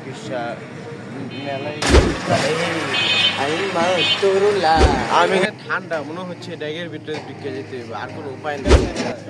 চিকিৎসা মেলায় আমি ঠান্ডা মনে হচ্ছে ড্যাগের ভিতরে ঢুকে যেতে হবে, আর কোনো উপায় নেই।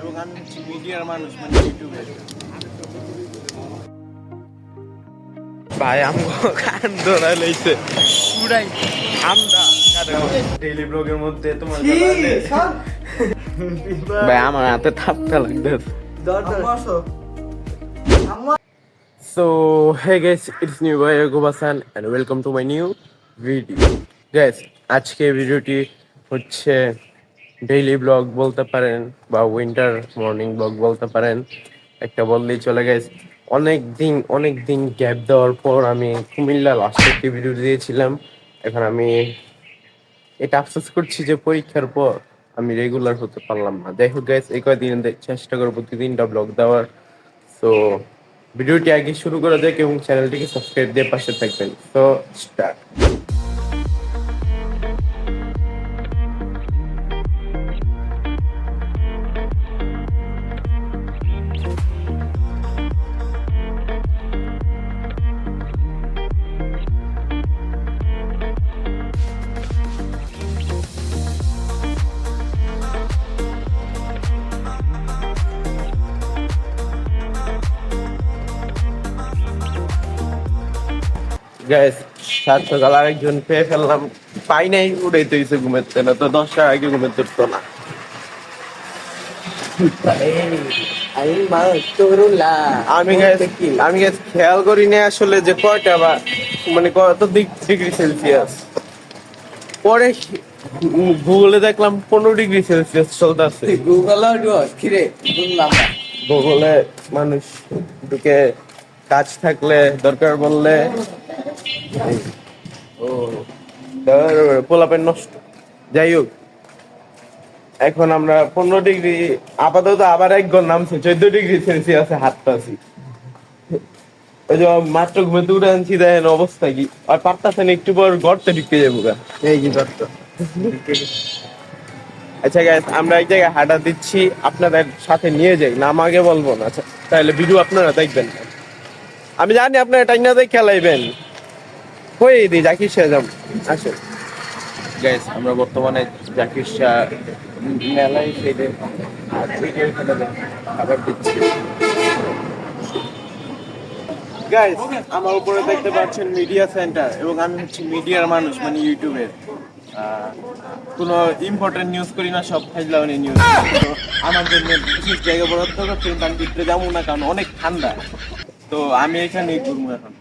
এবং আমি হচ্ছে মিডিয়ার মানুষ, মানে ইউটিউবের। ভাই আমাকে কান ধরা লইছে পুরাই ঠান্ডা ডেইলি ব্লগের মধ্যে তোমার ভাই আমার হাতে থাপটা লাগতেছে। So hey guys, it's new boy Yaqub Hasan and welcome to my new video. Guys, আজকে ভিডিওটি হচ্ছে ডেইলি ব্লগ বলতে পারেন বা উইন্টার মর্নিং ব্লগ বলতে পারেন, একটা বললেই চলে। গেছে অনেক দিন গ্যাপ দেওয়ার পর আমি কুমিল্লা লাস্ট একটি ভিডিও দিয়েছিলাম। এখন আমি এটা আফসোস করছি যে পরীক্ষার পর আমি রেগুলার হতে পারলাম না। যাই হোক গাইস, এই কয়েকদিন চেষ্টা করবো প্রতিদিনটা ব্লগ দেওয়ার। সো ভিডিওটি আগে শুরু করা যাক এবং চ্যানেলটিকে সাবস্ক্রাইব দিয়ে পাশে থাকবেন। So start. গাইস, সাত সকাল আরেকজন পেয়ে ফেললাম, পাই নাই, উড়াইতে হয়েছে ঘুমেতে, না তো 10টার আগে ঘুমে তুলতো না। আমি গাইস খেয়াল করি না আসলে যে কয়টা বা মানে কত ডিগ্রি সেলসিয়াস। পরে গুগলে দেখলাম 15 ডিগ্রি সেলসিয়াস চলতেছে। গুগলে মানুষ ঢুকে কাজ থাকলে দরকার বললে পোলাপেন নষ্ট। যাই হোক, এখন আমরা 15 ডিগ্রি আপাতত, আবার এক ঘর নামছে 14 ডিগ্রি সেলসিয়াসে হাত পাচ্ছি। ওই যে মাত্র ঘুমেতে উঠে আনছি, দেখেন অবস্থা কি। আর পারতাছেন একটু পর গর্তে ঢুকে যাবো গা। এই যে গর্ত। আচ্ছা গাইস, আমরা এক জায়গায় হাঁটা দিচ্ছি, আপনাদের সাথে নিয়ে যাই, নাম আগে বলবো না। আচ্ছা তাহলে ভিডিও আপনারা দেখবেন। আমি জানি আপনারা টাইম না দেখ খেলাইবেন, হয়ে দিই জাকির শাহ যাম। আসেন গাইস, আমরা বর্তমানে জাকির শাহ মেলায় সেটে খাবার দিচ্ছি। গাইস, আমার উপরে দেখতে পাচ্ছেন মিডিয়া সেন্টার, এবং আমি হচ্ছে মিডিয়ার মানুষ, মানে ইউটিউবের। কোনো ইম্পর্টেন্ট নিউজ করি না, সব ফাইজলামি নিউজ। তো আমার জন্য বিশেষ জায়গা বরাদ্দ করছে, কিন্তু আমি ভিতরে যাবো না, কারণ অনেক ঠান্ডা। তো আমি এখানেই ঘুরবো এখন।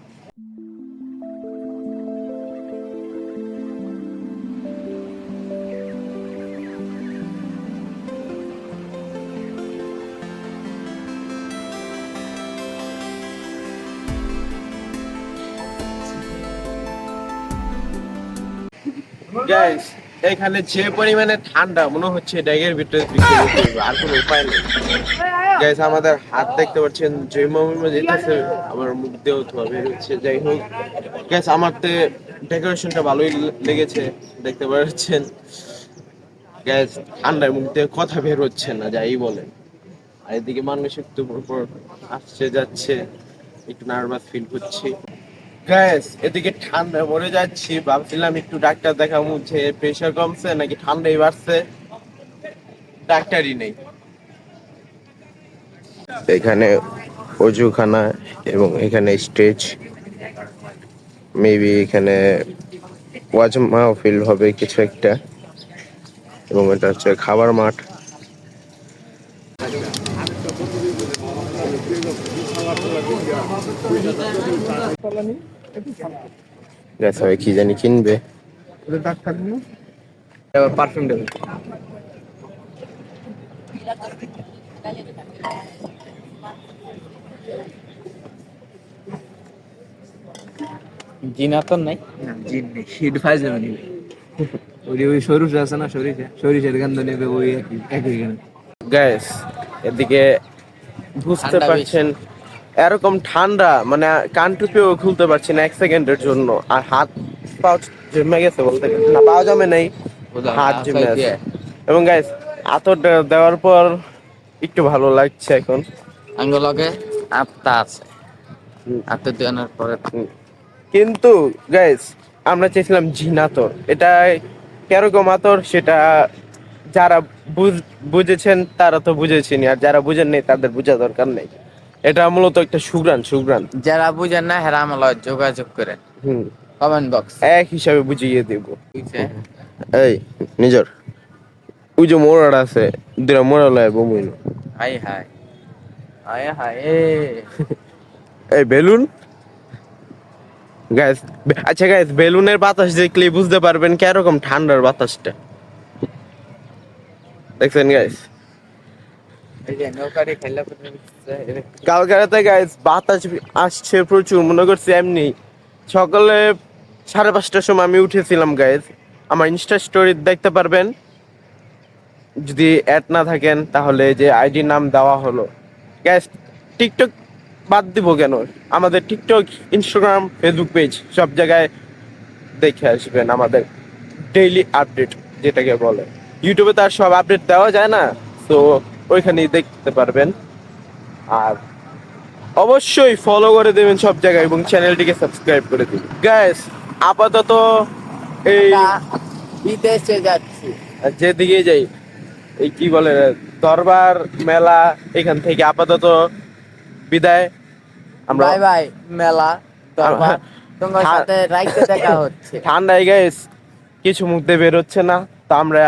গাইস, এখানে যে পরিমাণে ঠান্ডা মনে হচ্ছে ড্যাগের ভিতরে ঢুকে যেতে হবে, আর কোনো উপায় নেই। গাইস, আমাদের হাত দেখতে পাচ্ছেন যে মমিমে যেতেছে, আবার মুখ দিয়েও ধোয়া বের হচ্ছে। যাই হোক গাইস, আমার তো ডেকোরেশনটা ভালোই লেগেছে, দেখতে পাচ্ছেন। গাইস, ঠান্ডায় মুখ দিয়ে কথা বের হচ্ছে না, যাই বলেন। আর এদিকে মানুষ একটু পর আসছে যাচ্ছে, একটু নার্ভাস ফিল করছি। গ্যাস, এদিকে ঠান্ডা মরে যাচ্ছি, ভাবছিলাম একটু ডাক্তার দেখাবো যে প্রেশার কমছে নাকি ঠান্ডাই বাড়ছে, ডাক্তারই নেই। এখানে অজুখানা এবং এখানে স্টেজ, মেবি এখানে ওয়াজ মাহফিল হবে কিছু একটা, এবং এটা হচ্ছে খাবার মাঠ। সবাই কি জানি কিনবে, পারফিউম দেবে। জিন আতর নাই, জিন নেই, হিট ফাইজ নিবে। ওই সরিষা আছে না, সরিষার গন্ধ নেবে, ওই একই গান। গ্যাস, এদিকে বুঝতে পারছেন এরকম ঠান্ডা, মানে কান টুপিও খুলতে পারছি না 1 সেকেন্ডের জন্য। আর হাত পাও জমে গেছে, বলতে গেলে না, পাও জমে নেই, হাত জমে আছে। এবং গাইস, আতর দেওয়ার পর একটু ভালো লাগছে এখন। আঙ্গুলকে আত্মা আছে, আত্মা দেওয়ার পরে কিন্তু গাইস আমরা চেয়েছিলাম জিন আতর। এটা কিরকম আতর সেটা যারা বুঝেছেন তারা তো বুঝেছেনই, আর যারা বুঝেন নেই তাদের বোঝা দরকার নেই। এটা মূলত একটা সুঘ্রাণ। যারা বুঝেন না হেরা আমল যোগাযোগ করেন হুম, কমেন্ট বক্স। এক হিসাবে বুঝিয়ে দেব। এই নিজর ওই যে মোড়াটা আছে, দুটা মোড়া লয় বমুইল। হাই হাই হাই হাই এই বেলুন গাইস, আচ্ছা গাইস, বেলুনের বাতাস দেখলে বুঝতে পারবেন কিরকম ঠান্ডার বাতাসটা। দেখছেন গাইস, এই যে নৌকারি খেলা কালকে রাতে গাইস বাতাস আসছে প্রচুর, মনে করছি এমনি। সকালে 5:30টার সময় আমি উঠেছিলাম গাইস। আমার ইনস্টা স্টোরি দেখতে পারবেন, যদি অ্যাড না থাকেন তাহলে যে আইডি নাম দেওয়া হলো গাইস। টিকটক বাদ দিব কেন, আমাদের টিকটক, ইনস্টাগ্রাম, ফেসবুক পেজ সব জায়গায় দেখে আসবেন আমাদের ডেইলি আপডেট যেটাকে বলে। ইউটিউবে তো আর সব আপডেট দেওয়া যায় না, তো ওইখানেই দেখতে পারবেন। আর অবশ্যই ফলো করে দেবেন সব জায়গায় এবং চ্যানেলটিকে সাবস্ক্রাইব করে দিন গাইস। আপাতত এই বিদেশে যাচ্ছি। যেদিকে যাই, এই কি বলে দরবার মেলা, এখান থেকে আপাতত বিদায়। আমরা বাই বাই মেলা দরবার, তোমার সাথে রাইতে দেখা হচ্ছে। ঠান্ডায় গাইস কিছু মুখ দিয়ে বের হচ্ছে না, তো আমরা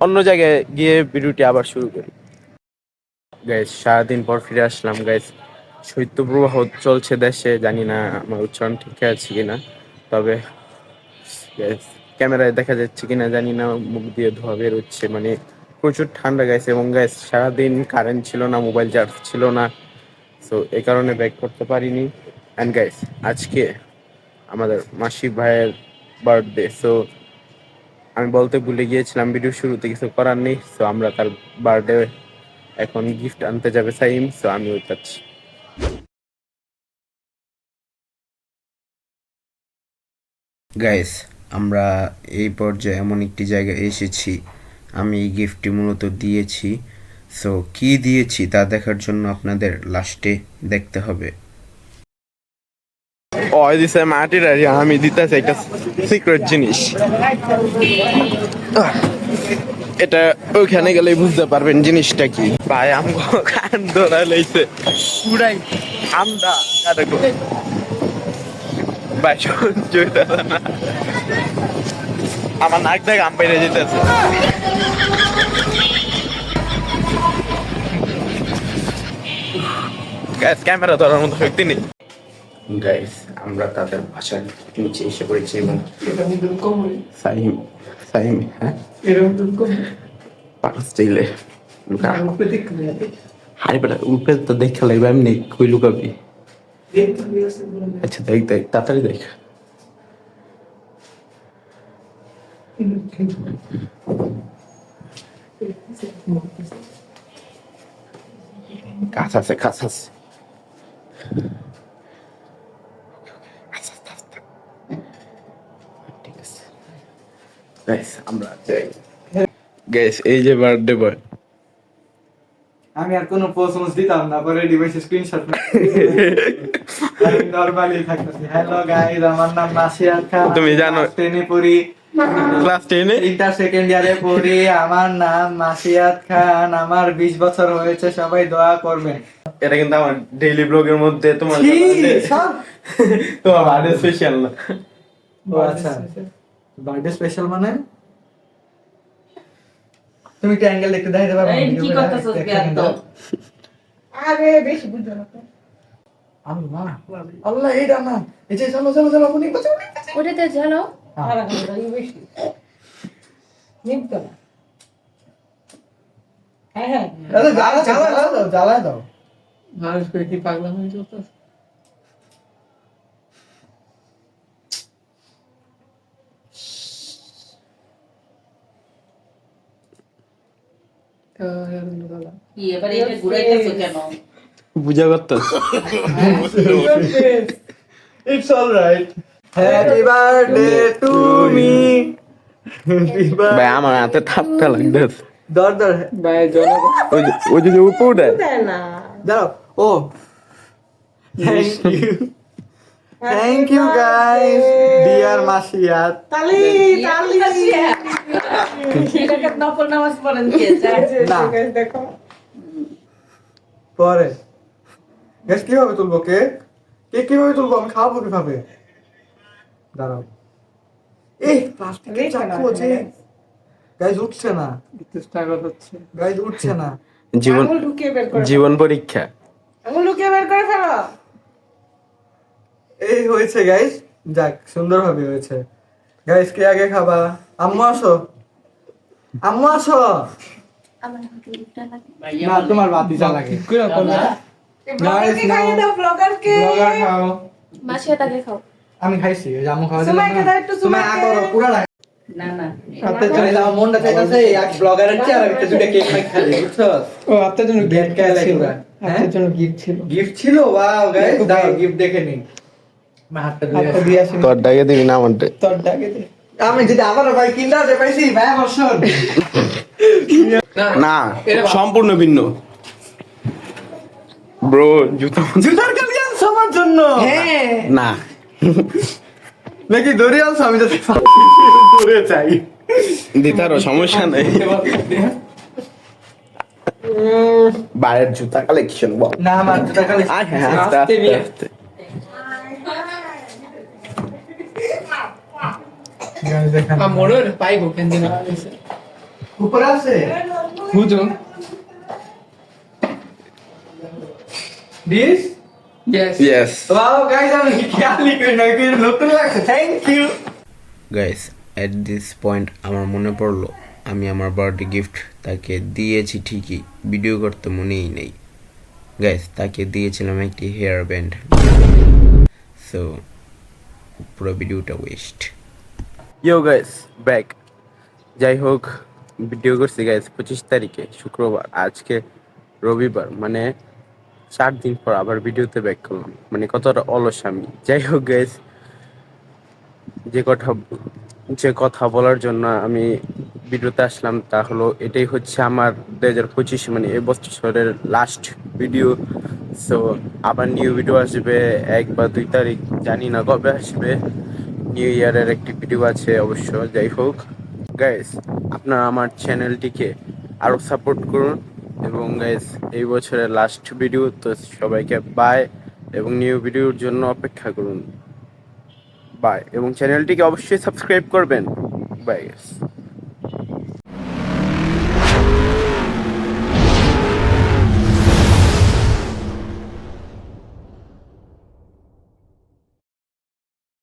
অন্য জায়গায় গিয়ে ভিডিওটি আবার শুরু করি। গাইস সারাদিন পর ফিরে আসলাম গাইস। শৈত্যপ্রবাহ চলছে দেশে, জানি না আমার উচ্চারণ ঠিক আছে কিনা, তবে গাইস ক্যামেরায় দেখা যাচ্ছে কিনা জানি না, মুখ দিয়ে ধোয়া বের হচ্ছে, মানে প্রচুর ঠান্ডা গাইস। এবং গাইস সারাদিন কারেন্ট ছিল না, মোবাইল চার্জ ছিল না, সো এই কারণে ব্যাক করতে পারিনি। অ্যান্ড গাইস আজকে আমাদের মাসিক ভাইয়ের বার্থডে, সো আমি বলতে ভুলে গিয়েছিলাম ভিডিও শুরুতে, কিছু করার নেই। সো আমরা তার বার্থডে এখন গিফট আনতে যাবে সাইম, সো আমি ওই যাচ্ছি। গাইস আমরা এই পর্যায়ে এমন একটি জায়গায় এসেছি, আমি এই গিফটটি মূলত দিয়েছি। সো কি দিয়েছি তা দেখার জন্য আপনাদের লাস্টে দেখতে হবে। ওই দিছে মাটির, আর আমি দিতেছি একটা সিক্রেট জিনিস। এটা ওইখানে গেলেই বুঝতে পারবেন জিনিসটা কি। ভাই আমগো কান ধরা লইছে পুরাই ঠান্ডা কাটাকো। ভাই সহ্য হইতাছে না, আমার নাক থেকে আম বেড়ে যেতেছে। গাইস ক্যামেরা ধরার মতো শক্তি নেই। গাইস আমরা তাদের ভাষার নিচে এসে পড়েছি এবং সাইম সাইম হ্যাঁ পাঁচ চাইলে হারি বেটা উপরে তো দেখে লাগবে, এমনি কই লুকাবি। আচ্ছা দেখ দেখ তাড়াতাড়ি দেখ। কাছ আছে কাছ আছে। ঠিক আছে গাইস আমরা যাই। গাইস এই যে বার্থডে বয়, আমি আর কোনো পোস্ট দিতাম না, পরে ডিভাইসে স্ক্রিনশট নরমালি থাকতেছি। হ্যালো গাইস, আমার নাম নাসির খান, তুমি জানো 10 পড়ি, ক্লাস 10 এ ইন্টার সেকেন্ড ইয়ারে পড়ি। আমার নাম নাসিয়াত খান, আমার 20 বছর হয়েছে, সবাই দোয়া করবেন। এটা কিন্তু আমার ডেইলি ব্লগের মধ্যে তোমার তোমার বার্থডে স্পেশাল না। ও আচ্ছা, বার্থডে স্পেশাল মানে তুমি একটা অ্যাঙ্গেল দেখতে দেখাইতে পারবে? কি করতেছস বেয়াদব? আরে বেশি বুঝো না তো। আল্লাহ আল্লাহ, এইটা না, এই যে চলো চলো চলো, আপনি বাঁচাও। ওটাতে ঝালো হ্যাঁ। আর এই বেশি নিমতো না। হ্যাঁ হ্যাঁ আরে জ্বালা দাও জ্বালা দাও। মানুষ করে কি পাগলা হয়ে যাচ্ছে? কি এবারে এটা ঘুরাইতেছো কেন? বুঝা করতে It's all right. Happy birthday to me. ভাই আমার হাতে ঠাপটা লাগতেছে। দর দর ভাই জন ওই যে উপরে না দাও। Oh thank you. Thank you guys dear Masiyat তালি তালি এটাকে নফল নামাজ পড়েন কে না। দেখো পরে গ্যাস কিভাবে তুলবো কেক কেক কিভাবে তুলবো আমি খাওয়াবো কিভাবে দাঁড়াও এই প্লাস্টিকের চাকু আছে গাইস উঠছে না স্ট্রাগল হচ্ছে গাইস উঠছে না জীবন আঙুল ঢুকিয়ে বের করে জীবন পরীক্ষা। আঙুল ঢুকিয়ে বের করে ফেলো এই হয়েছে গাইস যাক সুন্দরভাবে হয়েছে গাইস কে আগে খাবা আম্মু আসো আম্মু আসো না তোমার বাতিজা লাগে ব্লগারকে খাইয়ে দাও ব্লগারকে ব্লগার খাও মাসিয়াটাকে খাও। আমি খাইছি ওই যে আম্মু খাওয়া সুমাইকে দাও একটু, তুমি সুমাইকে। আগো পুরা না না না আপনি চলে যাও মনটা চাইতাছে এক ব্লগারের চেয়ে আর একটা দুটো কেক খাই বুঝছো ও আপনার জন্য গেট গিফট কে ছিল। লাগবে আপনার জন্য গিফট ছিল। গিফট ছিল ওয়াও গাইস দাও গিফট দেখে নিন মা হাতটা হাতটা দিয়ে দিয়ে আসেন। তোর ডাকে দিবি না আমারটা। তোর ডাকে দে। আমি যদি আবার ভাই কিন্ডারে পাইছি ভাই আমার শোন না সম্পূর্ণ ভিন্ন ব্রো জুতা জুতার কালি আনছো আমার জন্য না নাকি দড়ি আনছো আমি যদি দড়ে চাই দিতারও সমস্যা নেই। বাইরের জুতা কালেকশন বল। না আমার জুতার কালি আস্তে আস্তে আস্তে। দেখেন মনের পাইবো কেন দিন উপরে আছে বুঝো দিস Yes. ওয়াও গাইস আমি খেয়ালই করি না কি নতুন লাগছে thank you guys at this point আমার মনে পড়লো আমি আমার বার্থডে গিফট তাকে দিয়েছি ঠিকই, ভিডিও করতে মনেই নেই। গাইস তাকে দিয়েছিলাম একটি হেয়ার ব্যান্ড, সো পুরো ভিডিওটা ওয়েস্ট। ইয়ো গাইস ব্যাক। যাই হোক ভিডিও করছি গাইস 25 তারিখে শুক্রবার, আজকে রবিবার, মানে 4 দিন পর আবার ভিডিওতে ব্যাক করলাম, মানে কতটা অলস আমি। যাই হোক গাইস যে কথা বলার জন্য আমি ভিডিওতে আসলাম তা হলো এটাই হচ্ছে আমার 2025 মানে এবছরের লাস্ট ভিডিও। সো আবার নিউ ভিডিও আসবে 1 বা 2 তারিখ, জানি না কবে আসবে। নিউ ইয়ারের একটি ভিডিও আছে অবশ্য। যাই হোক গাইস আপনারা আমার চ্যানেলটিকে আরো সাপোর্ট করুন এবং গাইস এই বছরের লাস্ট ভিডিও, তো সবাইকে বাই এবং নিউ ভিডিওর জন্য অপেক্ষা করুন। বাই এবং চ্যানেলটিকে অবশ্যই সাবস্ক্রাইব করবেন। Bye guys.